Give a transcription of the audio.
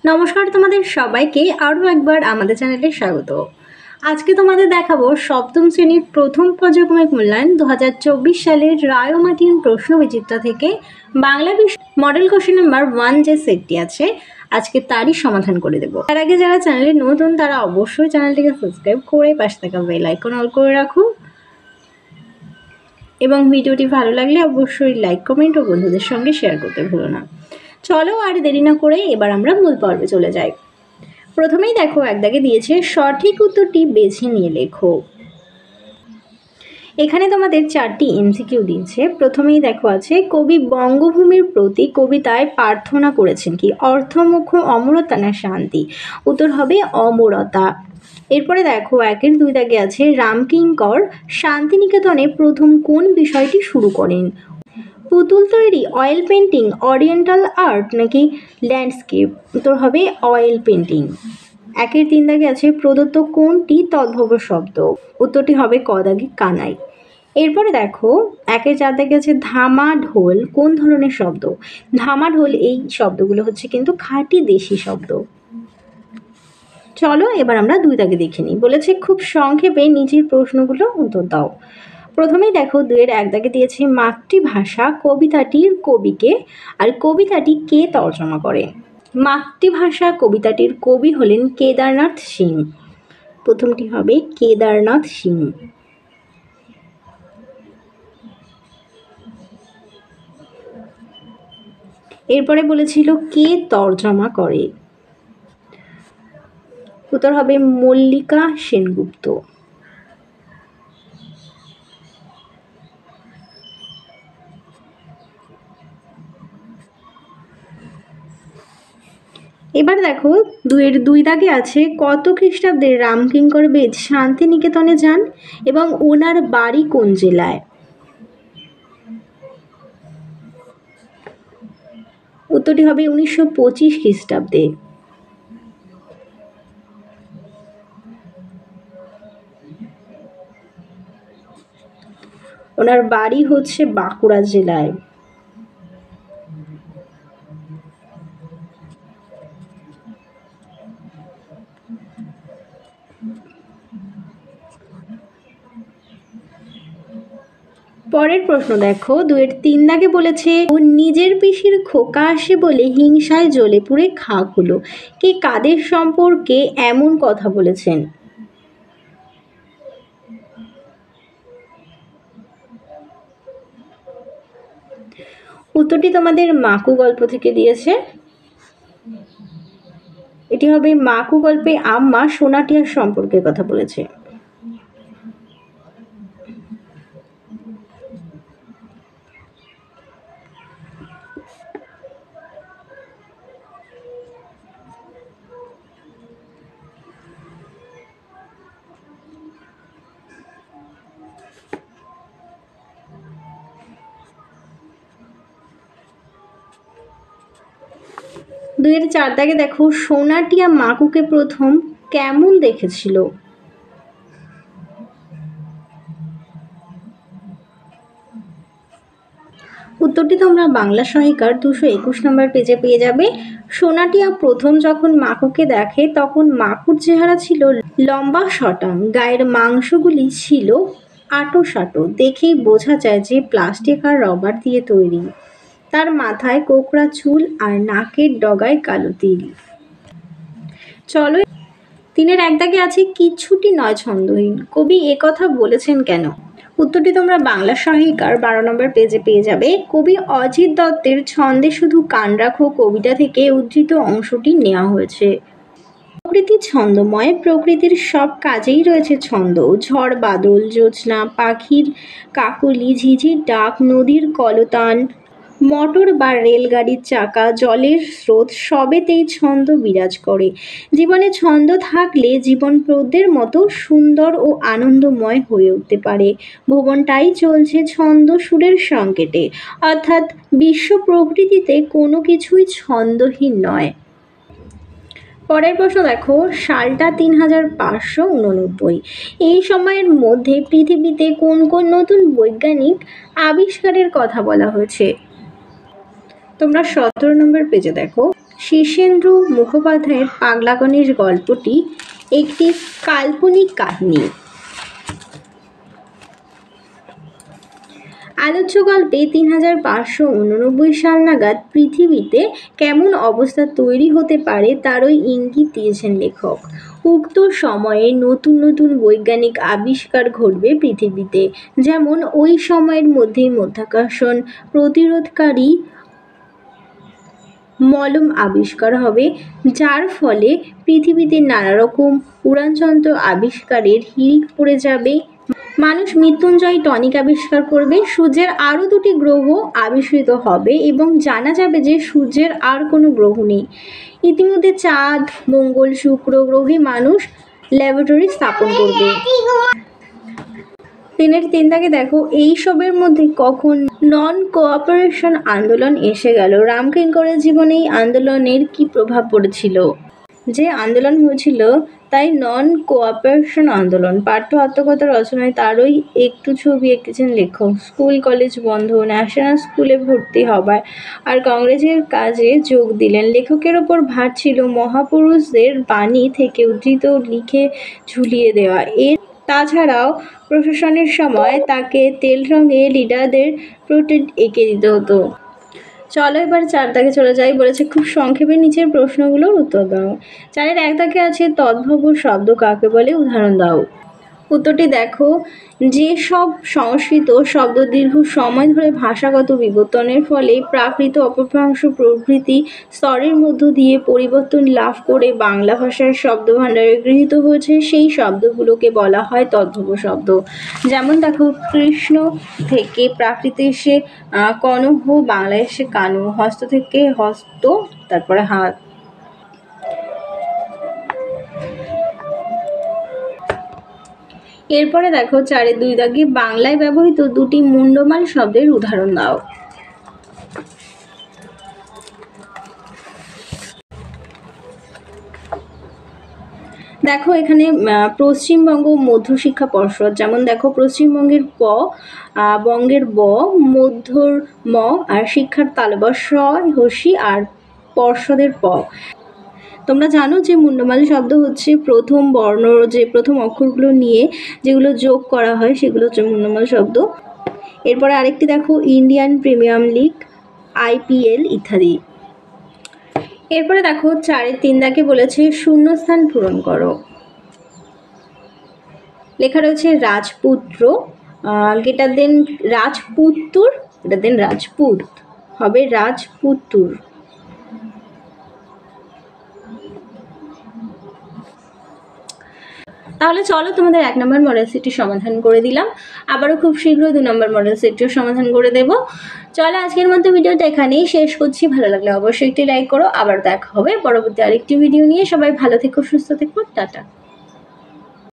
নমস্কার তোমাদের সবাইকে আরও একবার আমাদের চ্যানেলে স্বাগত। আজকে তোমাদের দেখাবো সপ্তম শ্রেণীর প্রথম পর্যায়ক্রমিক মূল্যায়ন 2024 সালের রায় ও মার্টিন প্রশ্ন বিচিত্রা থেকে বাংলা বিষয় মডেল কোশ্চেন নাম্বার 1 যে সেটটি আছে আজকে তারই সমাধান করে দেব। তার আগে যারা চ্যানেলে নতুন তারা অবশ্যই চ্যানেলটিকে সাবস্ক্রাইব করে পাশে থাকা বেল আইকন অল করে রাখো এবং ভিডিওটি ভালো লাগলে অবশ্যই লাইক কমেন্ট ও বন্ধুদের সঙ্গে শেয়ার করতে ভুলো না। চলো আর দেরি না করে এবার আমরা মূল পর্বে চলে যাই। প্রথমেই দেখো এক দাগে দিয়েছে সঠিক উত্তরটি বেছে নিয়ে লেখো। এখানে তোমাদের 4টি এমসিকিউ দিয়েছে। প্রথমেই দেখো আছে কবি বঙ্গভূমির প্রতি কবিতায় প্রার্থনা করেছেন কি? অর্থমুখ্য অমরতা না শান্তি? উত্তর হবে অমরতা। এরপরে দেখো 1-এর 2 দাগে আছে রামকিঙ্কর শান্তিনিকেতনে প্রথম কোন বিষয়টি শুরু করেন? পুতুল তৈরি, অয়েল পেন্টিং, অরিয়েন্টাল আর্ট নাকি ল্যান্ডস্কেপ? উত্তর হবে অয়েল পেন্টিং। 1-এর 3 দাগে আছে প্রদত্ত কোনটি তদ্ভব শব্দ? উত্তরটি হবে ক দাগে কানাই। এরপরে দেখো 1-এর 4 দাগে আছে ধামা ঢোল কোন ধরনের শব্দ? ধামা ঢোল এই শব্দগুলো হচ্ছে কিন্তু খাঁটি দেশি শব্দ। চলো এবার আমরা 2 দাগে দেখে নিই। বলেছে খুব সংক্ষেপে নিচের প্রশ্নগুলো উত্তর দাও। প্রথমেই দেখো 2-এর 1 দাগে দিয়েছে মাতৃভাষা কবিতাটির কবিকে, আর কবিতাটি কে তর্জমা করে? মাতৃভাষা কবিতাটির কবি হলেন কেদারনাথ সিং। প্রথমটি হবে কেদারনাথ সিং। এরপরে বলেছিল কে তর্জমা করে? উত্তর হবে মল্লিকা সেনগুপ্ত। এবার দেখো 2-এর 2 দাগে আছে কত খ্রিস্টাব্দে রামকিঙ্কর বেদ শান্তিনিকেতনে যান এবং ওনার বাড়ি কোন জেলায়? উত্তরটি হবে 1925 খ্রিস্টাব্দে। ওনার বাড়ি হচ্ছে বাঁকুড়া জেলায়। পরের প্রশ্ন দেখো 2-এর 3 দাগে বলেছে ও নিজের পিসির খোকা আসে বলে হিংসায় জ্বলে পুড়ে খাক হলো। কে কাদের সম্পর্কে এমন কথা বলেছেন? উত্তরটি তোমাদের মাকু গল্প থেকে দিয়েছে। এটি হবে মাকু গল্পে আম্মা সোনাটিয়ার সম্পর্কে কথা বলেছে। দুইয়ের 4 দাগে দেখো সোনাটিয়া মাকুকে প্রথম কেমন দেখেছিল? উত্তরটি তোমরা বাংলা সহায়িকার 221 নম্বর পেজে পেয়ে যাবে। সোনাটিয়া প্রথম যখন মাকুকে দেখে তখন মাকুর চেহারা ছিল লম্বা শটাং, গায়ের মাংসগুলি ছিল আটো সাটো, দেখেই বোঝা যায় যে প্লাস্টিক আর রবার দিয়ে তৈরি। তার মাথায় কোকড়া চুল আর নাকের ডগায় কালো তিল। চলো 3-এর 1 দাগে আছে কিচ্ছুটি নয় ছন্দহীন, কবি একথা বলেছেন কেন? উত্তরটি তোমরা বাংলা সহায়িকার 12 নম্বর পেজে পেয়ে যাবে। কবি অজিত দত্তের ছন্দে শুধু কান রাখো কবিতা থেকে উদ্ধৃত অংশটি নেওয়া হয়েছে। প্রকৃতি ছন্দময়, প্রকৃতির সব কাজেই রয়েছে ছন্দ। ঝড় বাদল, জ্যোৎস্না, পাখির কাকলি, ঝিঝির ডাক, নদীর কলতান, মোটর বা রেলগাড়ির চাকা, জলের স্রোত সবেতেই ছন্দ বিরাজ করে। জীবনে ছন্দ থাকলে জীবন পদ্মের মতো সুন্দর ও আনন্দময় হয়ে উঠতে পারে। ভুবনটাই চলছে ছন্দ সুরের সংকেতে, অর্থাৎ বিশ্ব প্রকৃতিতে কোনো কিছুই ছন্দহীন নয়। পরের প্রশ্ন দেখো সালটা 3589। এই সময়ের মধ্যে পৃথিবীতে কোন কোন নতুন বৈজ্ঞানিক আবিষ্কারের কথা বলা হয়েছে? তোমরা 17 নম্বর পেজে দেখো শীর্ষেন্দু মুখোপাধ্যায়ের পাগলা গণেশ গল্পটি একটি কাল্পনিক কাহিনী। আলোচ্য গল্পে 3589 সাল নাগাদ পৃথিবীতে কেমন অবস্থা তৈরি হতে পারে তারই ইঙ্গিত দিয়েছেন লেখক। উক্ত সময়ে নতুন নতুন বৈজ্ঞানিক আবিষ্কার ঘটবে পৃথিবীতে, যেমন ওই সময়ের মধ্যেই মাধ্যাকর্ষণ প্রতিরোধকারী মলম আবিষ্কার হবে, যার ফলে পৃথিবীতে নানা রকম উড়ানযন্ত্র আবিষ্কারের হিড়িক পড়ে যাবে। মানুষ মৃত্যুঞ্জয় টনিক আবিষ্কার করবে। সূর্যের আরও 2টি গ্রহ আবিষ্কৃত হবে এবং জানা যাবে যে সূর্যের আর কোনো গ্রহ নেই। ইতিমধ্যে চাঁদ, মঙ্গল, শুক্র গ্রহে মানুষ ল্যাবরেটরি স্থাপন করবে। 3 দাগে দেখো, এইসবের মধ্যে কখন নন কোঅপারেশন আন্দোলন এসে গেল। রামকিঙ্করের জীবনে এই আন্দোলনের কি প্রভাব পড়েছিল? যে আন্দোলন হয়েছিল তাই নন কোঅপারেশন আন্দোলন। পাঠ্য আত্মকথা রচনায় তারই একটু ছবি এঁকেছেন লেখক। স্কুল কলেজ বন্ধ, ন্যাশনাল স্কুলে ভর্তি হবার আর কংগ্রেসের কাজে যোগ দিলেন। লেখকের ওপর ভার ছিল মহাপুরুষদের বাণী থেকে উদ্ধৃত লিখে ঝুলিয়ে দেওয়া। তাছাড়াও প্রশাসনের সময় তাকে তেল রঙে লিডারদের পোর্ট্রেট এঁকে দিতে হতো। চলো এবার 4 দাগে চলে যাই। বলেছে খুব সংক্ষেপে নিচের প্রশ্নগুলোর উত্তর দাও। 4-এর 1 দাগে আছে তদ্ভব শব্দ কাকে বলে, উদাহরণ দাও। উত্তরটি দেখো, যেসব সংস্কৃত শব্দ দীর্ঘ সময় ধরে ভাষাগত বিবর্তনের ফলে প্রাকৃত অপভ্রংশ প্রভৃতি স্তরের মধ্য দিয়ে পরিবর্তন লাভ করে বাংলা ভাষার শব্দভাণ্ডারে গৃহীত হয়েছে, সেই শব্দগুলোকে বলা হয় তদ্ভব শব্দ। যেমন দেখো, কৃষ্ণ থেকে প্রাকৃতে এসে কনহ, বাংলায় এসে কানু, হস্ত থেকে হস্ত, তারপরে হাত। এরপরে দেখো 4-এর 2 দাগে বাংলায় ব্যবহৃত 2টি মুন্ডমাল শব্দের উদাহরণ দাও। দেখো এখানে পশ্চিমবঙ্গ মধ্যশিক্ষা পর্ষদ, যেমন দেখো পশ্চিমবঙ্গের প, বঙ্গের ব, মধ্যর ম, আর শিক্ষার তালবস স, হসি, আর পর্ষদের প। তোমরা জানো যে মুন্ডমাল শব্দ হচ্ছে প্রথম বর্ণ, যে প্রথম অক্ষরগুলো নিয়ে যেগুলো যোগ করা হয় সেগুলো হচ্ছে মুন্ডমাল শব্দ। এরপরে আরেকটি দেখো, ইন্ডিয়ান প্রিমিয়ার লিগ, IPL ইত্যাদি। এরপরে দেখো 4-এর 3 দাগে বলেছে শূন্যস্থান পূরণ করো। লেখা রয়েছে রাজপুত্র গ্রেটার দেন রাজপুত্তুর, গ্রেটার দেন রাজপুত, হবে রাজপুত্তুর। তাহলে চলো তোমাদের 1 নম্বর মডেল সেটটি সমাধান করে দিলাম। আবারও খুব শীঘ্রই 2 নম্বর মডেল সেটটিও সমাধান করে দেব। চলো আজকের মতো ভিডিওটা এখানেই শেষ করছি। ভালো লাগলে অবশ্যই একটি লাইক করো। আবার দেখা হবে পরবর্তী আরেকটি ভিডিও নিয়ে। সবাই ভালো থেকো, সুস্থ থেকো, টাটা।